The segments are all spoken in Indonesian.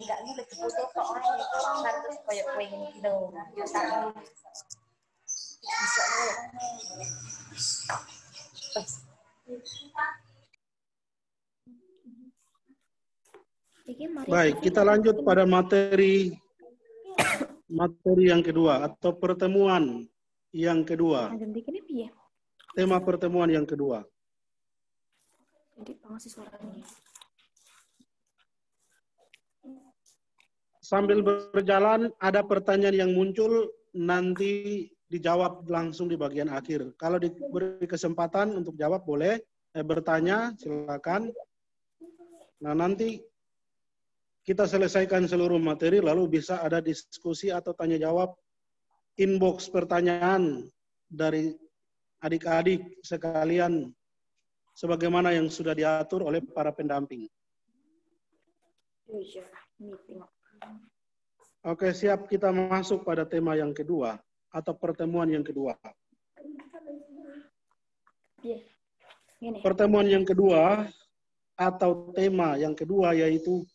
Enggak gitu foto ke orang itu harus kayak poin gitu. Baik, kita lanjut pada materi yang kedua atau pertemuan yang kedua. Tema pertemuan yang kedua. Sambil berjalan ada pertanyaan yang muncul, nanti dijawab langsung di bagian akhir. Kalau diberi kesempatan untuk jawab boleh, bertanya silakan. Nah, nanti kita selesaikan seluruh materi, lalu bisa ada diskusi atau tanya jawab, inbox pertanyaan dari adik-adik sekalian, sebagaimana yang sudah diatur oleh para pendamping. Oke, siap, kita masuk pada tema yang kedua, atau pertemuan yang kedua. Pertemuan yang kedua, atau tema yang kedua, yaitu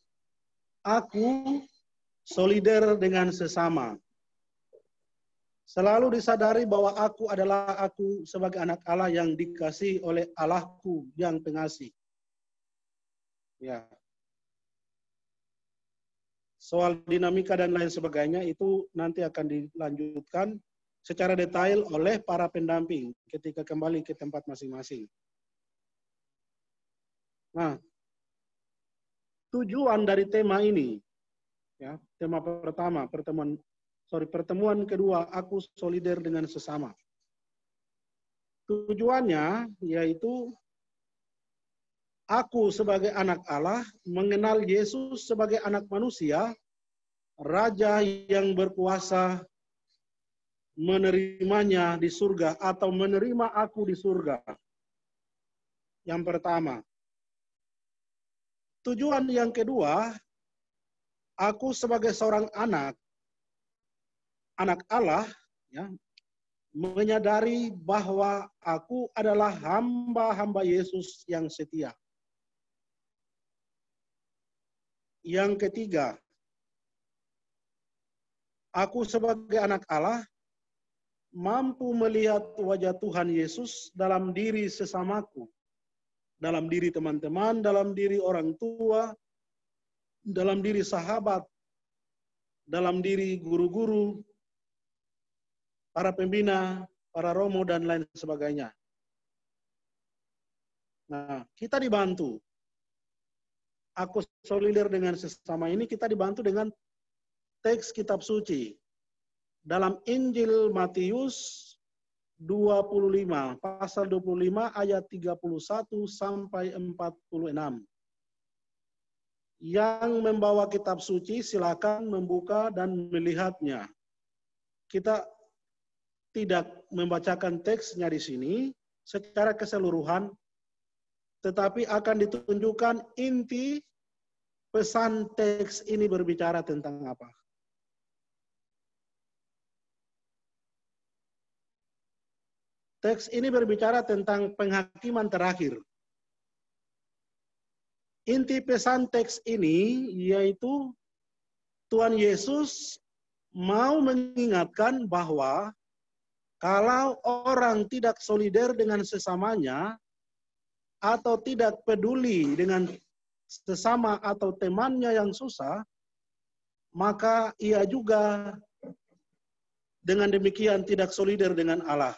aku solider dengan sesama. Selalu disadari bahwa aku adalah aku sebagai anak Allah yang dikasihi oleh Allahku yang pengasih. Ya. Soal dinamika dan lain sebagainya itu nanti akan dilanjutkan secara detail oleh para pendamping ketika kembali ke tempat masing-masing. Nah, tujuan dari tema ini, ya, tema pertama, pertemuan kedua, aku solider dengan sesama. Tujuannya yaitu aku sebagai anak Allah mengenal Yesus sebagai anak manusia, Raja yang berkuasa, menerimanya di surga atau menerima aku di surga. Yang pertama. Tujuan yang kedua, aku sebagai seorang anak Allah, ya, menyadari bahwa aku adalah hamba-hamba Yesus yang setia. Yang ketiga, aku sebagai anak Allah mampu melihat wajah Tuhan Yesus dalam diri sesamaku, dalam diri teman-teman, dalam diri orang tua, dalam diri sahabat, dalam diri guru-guru, para pembina, para romo, dan lain sebagainya. Nah, kita dibantu. Aku solider dengan sesama ini, kita dibantu dengan teks kitab suci. Dalam Injil Matius 25, pasal 25 ayat 31 sampai 46. Yang membawa kitab suci silakan membuka dan melihatnya. Kita tidak membacakan teksnya di sini secara keseluruhan, tetapi akan ditunjukkan inti pesan teks ini berbicara tentang apa. Teks ini berbicara tentang penghakiman terakhir. Inti pesan teks ini yaitu Tuhan Yesus mau mengingatkan bahwa kalau orang tidak solider dengan sesamanya atau tidak peduli dengan sesama atau temannya yang susah, maka ia juga dengan demikian tidak solider dengan Allah.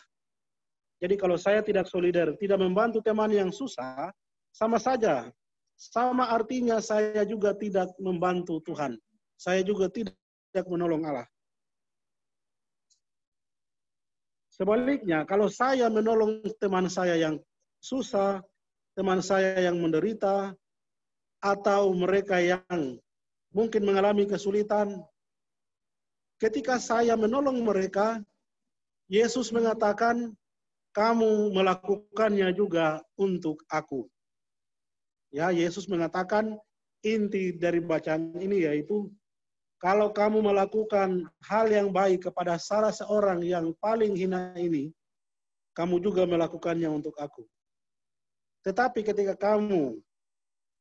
Jadi kalau saya tidak solider, tidak membantu teman yang susah, sama saja. Sama artinya saya juga tidak membantu Tuhan. Saya juga tidak menolong Allah. Sebaliknya, kalau saya menolong teman saya yang susah, teman saya yang menderita, atau mereka yang mungkin mengalami kesulitan, ketika saya menolong mereka, Yesus mengatakan, kamu melakukannya juga untuk aku. Ya, Yesus mengatakan inti dari bacaan ini yaitu kalau kamu melakukan hal yang baik kepada salah seorang yang paling hina ini, kamu juga melakukannya untuk aku. Tetapi ketika kamu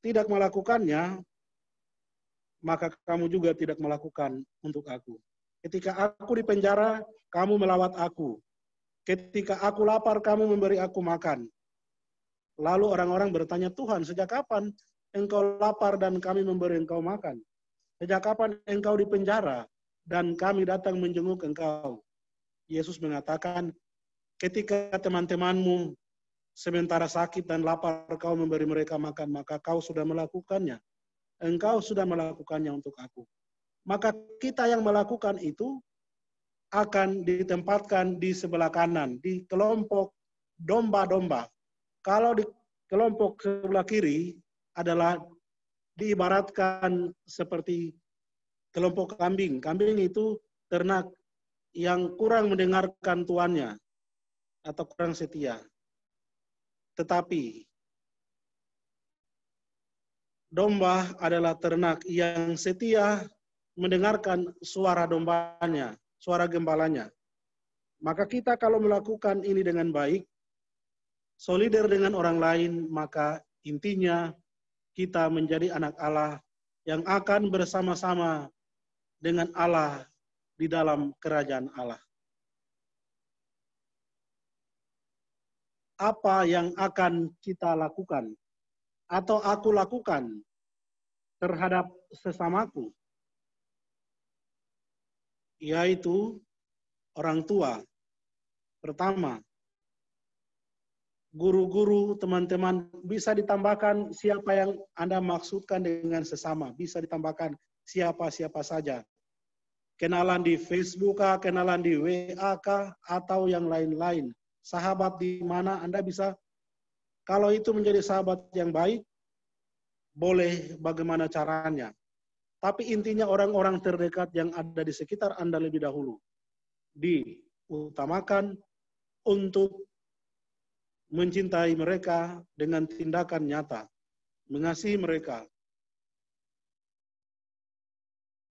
tidak melakukannya, maka kamu juga tidak melakukan untuk aku. Ketika aku di penjara, kamu melawat aku. Ketika aku lapar, kamu memberi aku makan. Lalu orang-orang bertanya, Tuhan, sejak kapan engkau lapar dan kami memberi engkau makan? Sejak kapan engkau di penjara dan kami datang menjenguk engkau? Yesus mengatakan, ketika teman-temanmu sementara sakit dan lapar kau memberi mereka makan, maka kau sudah melakukannya. Engkau sudah melakukannya untuk aku. Maka kita yang melakukan itu akan ditempatkan di sebelah kanan, di kelompok domba-domba. Kalau di kelompok sebelah kiri adalah diibaratkan seperti kelompok kambing. Kambing itu ternak yang kurang mendengarkan tuannya atau kurang setia. Tetapi domba adalah ternak yang setia mendengarkan suara dombanya, suara gembalanya. Maka kita kalau melakukan ini dengan baik, solider dengan orang lain, maka intinya kita menjadi anak Allah yang akan bersama-sama dengan Allah di dalam kerajaan Allah. Apa yang akan kita lakukan atau aku lakukan terhadap sesamaku, yaitu orang tua. Pertama, guru-guru, teman-teman, bisa ditambahkan siapa yang Anda maksudkan dengan sesama. Bisa ditambahkan siapa-siapa saja. Kenalan di Facebook, kenalan di WA, atau yang lain-lain. Sahabat di mana Anda bisa, kalau itu menjadi sahabat yang baik, boleh bagaimana caranya. Tapi intinya orang-orang terdekat yang ada di sekitar Anda lebih dahulu diutamakan untuk mencintai mereka dengan tindakan nyata, mengasihi mereka,